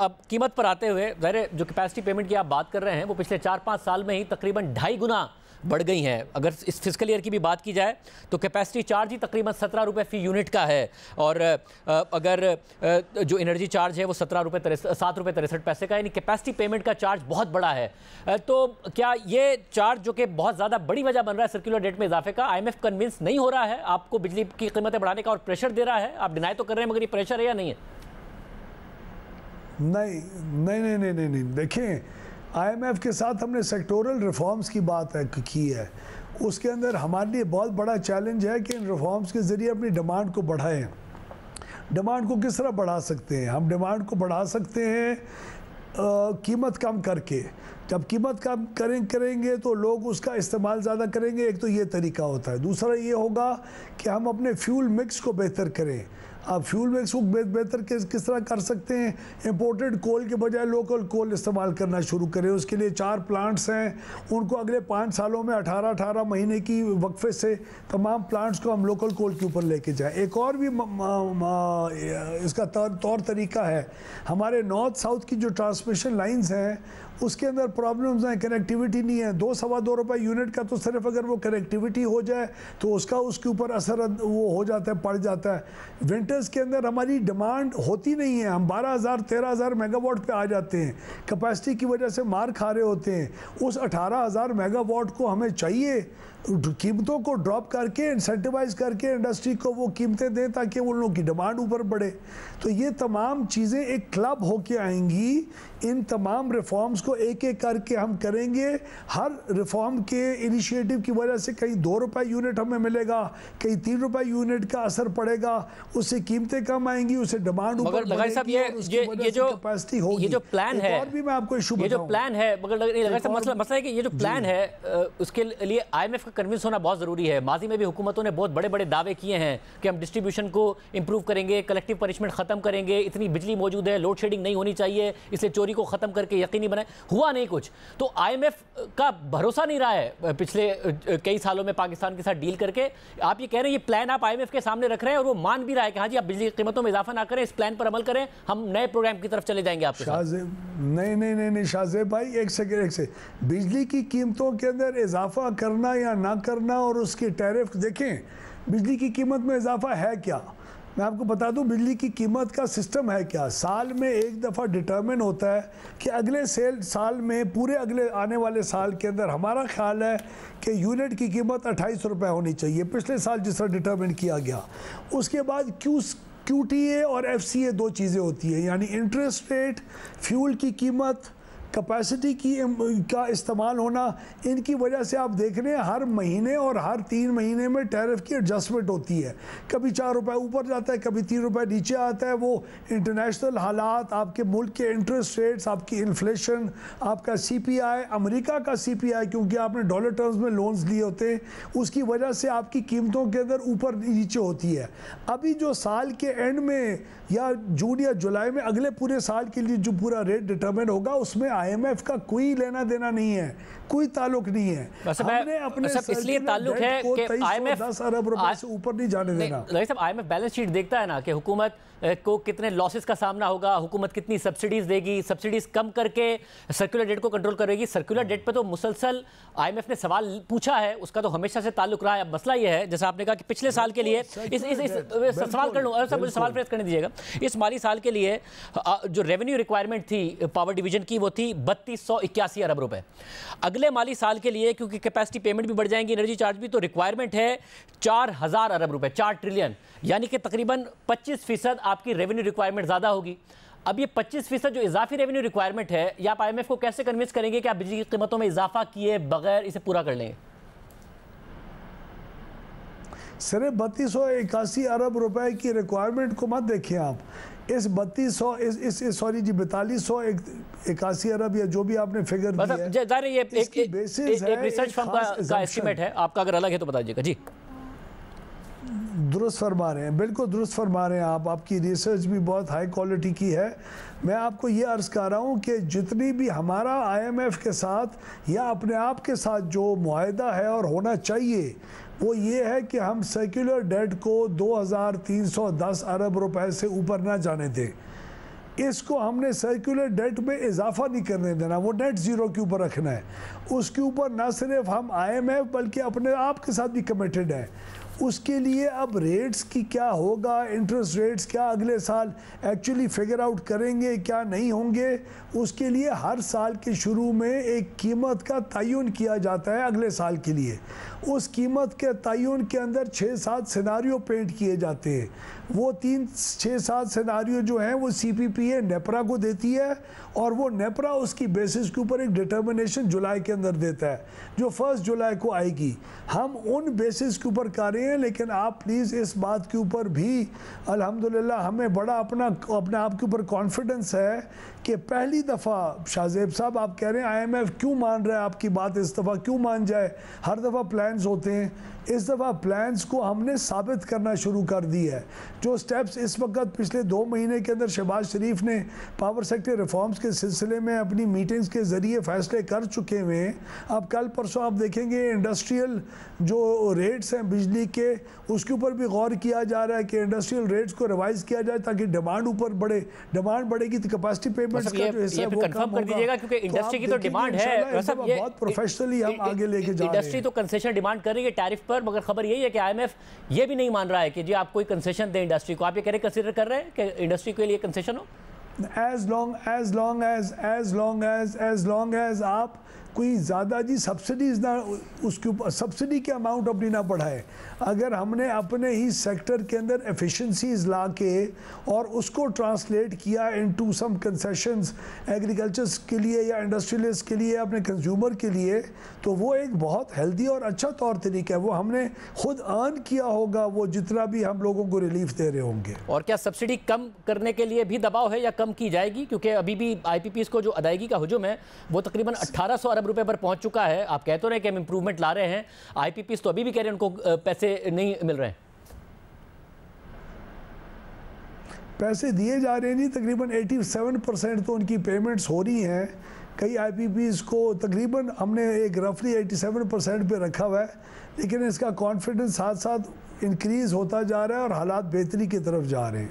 अब कीमत पर आते हुए ज़ाहिर जो कैपेसिटी पेमेंट की आप बात कर रहे हैं वो पिछले 4-5 साल में ही तकरीबन 2.5 गुना बढ़ गई हैं। अगर इस फिस्कल ईयर की भी बात की जाए तो कैपेसिटी चार्ज ही तकरीबन 17 रुपये फ़ी यूनिट का है और अगर जो एनर्जी चार्ज है वो 7 रुपये 63 पैसे का, यानी कैपेसिटी पेमेंट का चार्ज बहुत बड़ा है। तो क्या ये चार्ज जो कि बहुत ज़्यादा बड़ी वजह बन रहा है सर्कुलर डेट में इजाफे का, IMF कन्विंस नहीं हो रहा है आपको बिजली की कीमतें बढ़ाने का और प्रेशर दे रहा है? आप डिनाई तो कर रहे हैं मगर ये प्रेशर है या नहीं है? नहीं, देखें, IMF के साथ हमने सेक्टोरल रिफॉर्म्स की बात की है। उसके अंदर हमारे लिए बहुत बड़ा चैलेंज है कि इन रिफॉर्म्स के ज़रिए अपनी डिमांड को बढ़ाएं। डिमांड को किस तरह बढ़ा सकते हैं? हम डिमांड को बढ़ा सकते हैं कीमत कम करके। जब कीमत कम करेंगे तो लोग उसका इस्तेमाल ज़्यादा करेंगे। एक तो ये तरीका होता है। दूसरा ये होगा कि हम अपने फ्यूल मिक्स को बेहतर करें। आप फ्यूल मिक्स को बेहतर किस तरह कर सकते हैं? इंपोर्टेड कोल के बजाय लोकल कोल इस्तेमाल करना शुरू करें। उसके लिए 4 प्लांट्स हैं, उनको अगले 5 सालों में 18 महीने की वक्फे से तमाम प्लांट्स को हम लोकल कोल के ऊपर लेके जाएं। एक और भी इसका तौर तरीका है, हमारे नॉर्थ साउथ की जो ट्रांसमिशन लाइंस हैं उसके अंदर प्रॉब्लम्स हैं, कनेक्टिविटी नहीं है। 2-2.25 रुपये यूनिट का तो सिर्फ अगर वो कनेक्टिविटी हो जाए तो उसके ऊपर असर वो हो जाता है, पड़ जाता है। विंटर्स के अंदर हमारी डिमांड होती नहीं है, हम 12,000-13,000 मेगावाट पे आ जाते हैं, कैपेसिटी की वजह से मार खा रहे होते हैं। उस 18,000 मेगावाट को हमें चाहिए कीमतों को ड्रॉप करके, इंसेंटिवाइज करके इंडस्ट्री को वो कीमतें दें ताकि उन लोगों की डिमांड ऊपर बढ़े। तो ये तमाम चीज़ें एक क्लब होके आएंगी। इन तमाम रिफॉर्म्स को एक एक करके हम करेंगे। हर रिफॉर्म के इनिशिएटिव की वजह से कहीं 2 रुपये यूनिट हमें मिलेगा, कहीं 3 रुपये यूनिट का असर पड़ेगा, उससे कीमतें कम आएंगी, उससे डिमांड ऊपर बढ़ेगी, ये जो कैपेसिटी होगी। ये जो प्लान है, और भी मैं आपको इशू बताऊं, ये जो प्लान है, मगर मसला है कि ये जो प्लान है उसके लिए IMF का कन्विंस होना बहुत ज़रूरी है। माजी में भी हुकूमतों ने बहुत बड़े बड़े दावे किए हैं कि हम डिस्ट्रीब्यूशन को इंप्रूव करेंगे, कलेक्टिव पनिशमेंट ख़त्म करेंगे, इतनी बिजली मौजूद है, लोड शेडिंग नहीं होनी चाहिए, इसलिए चोरी को ख़त्म करके यकीनी बनाए। हुआ नहीं कुछ। तो IMF का भरोसा नहीं रहा है पिछले कई सालों में पाकिस्तान के साथ डील करके। आप ये कह रहे हैं ये प्लान आप IMF के सामने रख रहे हैं और वो मान भी रहा है कि हाँ जी आप बिजली की कीमतों में इजाफा ना करें, इस प्लान पर अमल करें, हम नए प्रोग्राम की तरफ चले जाएंगे आपके साथ। नहीं शाहजेब भाई, एक सेकंड। बिजली की कीमतों के अंदर इजाफा करना या ना करना और उसकी टैरिफ देखें, बिजली की कीमत में इजाफा है क्या? मैं आपको बता दूं बिजली की कीमत का सिस्टम है क्या। साल में एक दफ़ा डिटरमिन होता है कि अगले साल में, पूरे अगले आने वाले साल के अंदर हमारा ख्याल है कि यूनिट की कीमत 28 रुपये होनी चाहिए, पिछले साल जिस तरह डिटरमिन किया गया। उसके बाद QTA और FCA 2 चीज़ें होती है, यानी इंटरेस्ट रेट, फ्यूल की कीमत, कैपेसिटी का इस्तेमाल होना। इनकी वजह से आप देख रहे हैं हर महीने और हर 3 महीने में टैरिफ की एडजस्टमेंट होती है। कभी 4 रुपये ऊपर जाता है, कभी 3 रुपये नीचे आता है। वो इंटरनेशनल हालात, आपके मुल्क के इंटरेस्ट रेट्स, आपकी इन्फ्लेशन, आपका CPI, अमेरिका का CPI, क्योंकि आपने डॉलर टर्म्स में लोन्स लिए होते हैं, उसकी वजह से आपकी कीमतों के अंदर ऊपर नीचे होती है। अभी जो साल के एंड में या जून या जुलाई में अगले पूरे साल के लिए जो पूरा रेट डिटरमिन होगा, उसमें IMF का कोई लेना देना नहीं है, कोई ताल्लुक नहीं है। हमने अपने इसलिए ताल्लुक है कि IMF 10 अरब रुपए से ऊपर नहीं जाने देना। IMF बैलेंस शीट देखता है ना कि हुकूमत को कितने लॉसेस का सामना होगा, हुकूमत कितनी सब्सिडीज देगी, सब्सिडीज कम करके सर्कुलर डेट को कंट्रोल करेगी। सर्कुलर डेट पे तो मुसलसल IMF ने सवाल पूछा है, उसका तो हमेशा से ताल्लुक रहा है। अब मसला ये है, जैसा आपने कहा कि पिछले साल के लिए सवाल कर लूँ, मुझे सवाल प्रेस करने दीजिएगा। इस माली साल के लिए जो रेवेन्यू रिक्वायरमेंट थी पावर डिवीजन की वो थी 3281 अरब रुपए। अगले माली साल के लिए क्योंकि कैपेसिटी पेमेंट भी बढ़ जाएंगी, एनर्जी चार्ज भी, तो रिक्वायरमेंट है 4000 अरब रुपए, 4 ट्रिलियन, यानी कि तकरीबन 25% आपकी रेवेन्यू रिक्वायरमेंट ज़्यादा होगी। अब ये 25% जो इजाफी रेवेन्यू रिक्वायरमेंट है, या आप IMF को कैसे कन्विंस करेंगे कि आप बिजली की कीमतों में इजाफा किए बगैर इसे पूरा कर लेंगे? सिर्फ 3281 अरब रुपए की रिक्वायरमेंट को मत देखिए आप। इस 4281 अरब या जो भी आपने फिगर दी है, ये एक रिसर्च फर्म का एस्टीमेट है, आपका अगर अलग है तो बता दीजिएगा। जी दुरुस्त फरमा रहे हैं, बिल्कुल दुरुस्त फरमा रहे हैं आप। आपकी रिसर्च भी बहुत हाई क्वालिटी की है। मैं आपको ये अर्ज़ कर रहा हूँ कि जितनी भी हमारा IMF के साथ या अपने आप के साथ जो मुआहदा है और होना चाहिए, वो ये है कि हम सर्कुलर डेट को 2310 अरब रुपए से ऊपर ना जाने दें। इसको हमने सर्कुलर डेट में इजाफा नहीं करने देना, वो नेट ज़ीरो के ऊपर रखना है। उसके ऊपर ना सिर्फ हम IMF बल्कि अपने आप के साथ भी कमिटेड है। उसके लिए अब रेट्स की क्या होगा, इंटरेस्ट रेट्स क्या अगले साल एक्चुअली फिगर आउट करेंगे क्या नहीं होंगे, उसके लिए हर साल के शुरू में एक कीमत का तयन किया जाता है अगले साल के लिए। उस कीमत के तयन के अंदर 6-7 सिनारियो पेंट किए जाते हैं। वो 6-7 सिनारियो जो हैं वो CPPA नेपरा को देती है और वो नेपरा उसकी बेसिस के ऊपर एक डिटर्मिनेशन जुलाई के अंदर देता है जो 1 जुलाई को आएगी। हम उन बेसिस के ऊपर कर रहे हैं, लेकिन आप प्लीज़ इस बात के ऊपर भी अल्हम्दुलिल्लाह हमें बड़ा अपने आप के ऊपर कॉन्फिडेंस है कि पहली दफ़ा शाहजेब साहब आप कह रहे हैं IMF क्यों मान रहा है आपकी बात, इस दफ़ा क्यों मान जाए, हर दफ़ा प्लान्स होते हैं। इस दफ़ा प्लान्स को हमने साबित करना शुरू कर दी है। जो स्टेप्स इस वक्त पिछले 2 महीने के अंदर शहबाज शरीफ ने पावर सेक्टर रिफॉर्म्स के सिलसिले में अपनी मीटिंग्स के ज़रिए फ़ैसले कर चुके हुए हैं। अब कल परसों आप देखेंगे इंडस्ट्रियल जो रेट्स हैं बिजली के, उसके ऊपर भी गौर किया जा रहा है कि इंडस्ट्रियल रेट्स को रिवाइज़ किया जाए ताकि डिमांड ऊपर बढ़े। डिमांड बढ़ेगी तो कैपेसिटी पेमेंट्स का जो हिस्सा है वो कम कर दीजिएगा, क्योंकि इंडस्ट्री की तो डिमांड है। बहुत प्रोफेशनली हम आगे लेके जा रहे हैं। इंडस्ट्री तो कंसेशन डिमांड कर रही है टैरिफ पर, मगर खबर यही है कि IMF ये भी नहीं मान रहा है कि जी आप कोई कंसेशन दें इंडस्ट्री को। आप ये कह रहे कंसीडर कर रहे हैं कि इंडस्ट्री के लिए कंसेशन हो? as long as आप कोई ज़्यादा जी सब्सिडीज़ ना उसके ऊपर सब्सिडी के अमाउंट अपनी ना बढ़ाए। अगर हमने अपने ही सेक्टर के अंदर एफिशिएंसीज ला के और उसको ट्रांसलेट किया इनटू सम कंसेशंस एग्रीकल्चर्स के लिए या इंडस्ट्रियलिस्ट के लिए, अपने कंज्यूमर के लिए, तो वो एक बहुत हेल्दी और अच्छा तौर तरीका है। वो हमने खुद अर्न किया होगा वो जितना भी हम लोगों को रिलीफ दे रहे होंगे। और क्या सब्सिडी कम करने के लिए भी दबाव है या कम की जाएगी? क्योंकि अभी भी IPPs को जो अदायगी का हुजूम है वो तकरीबन 1800 अरब रुपए पर पहुंच चुका है। आप कहते रहे कि हम इंप्रूवमेंट ला रहे हैं, IPPs तो अभी भी कह रहे हैं उनको पैसे नहीं मिल रहे हैं। पैसे दिए जा रहे हैं नहीं, तकरीबन 87% तो उनकी पेमेंट्स हो रही हैं। कई IPPs को तकरीबन हमने एक रफली 87% पे रखा हुआ है, लेकिन इसका कॉन्फिडेंस साथ साथ इंक्रीज़ होता जा रहा है और हालात बेहतरी की तरफ जा रहे हैं।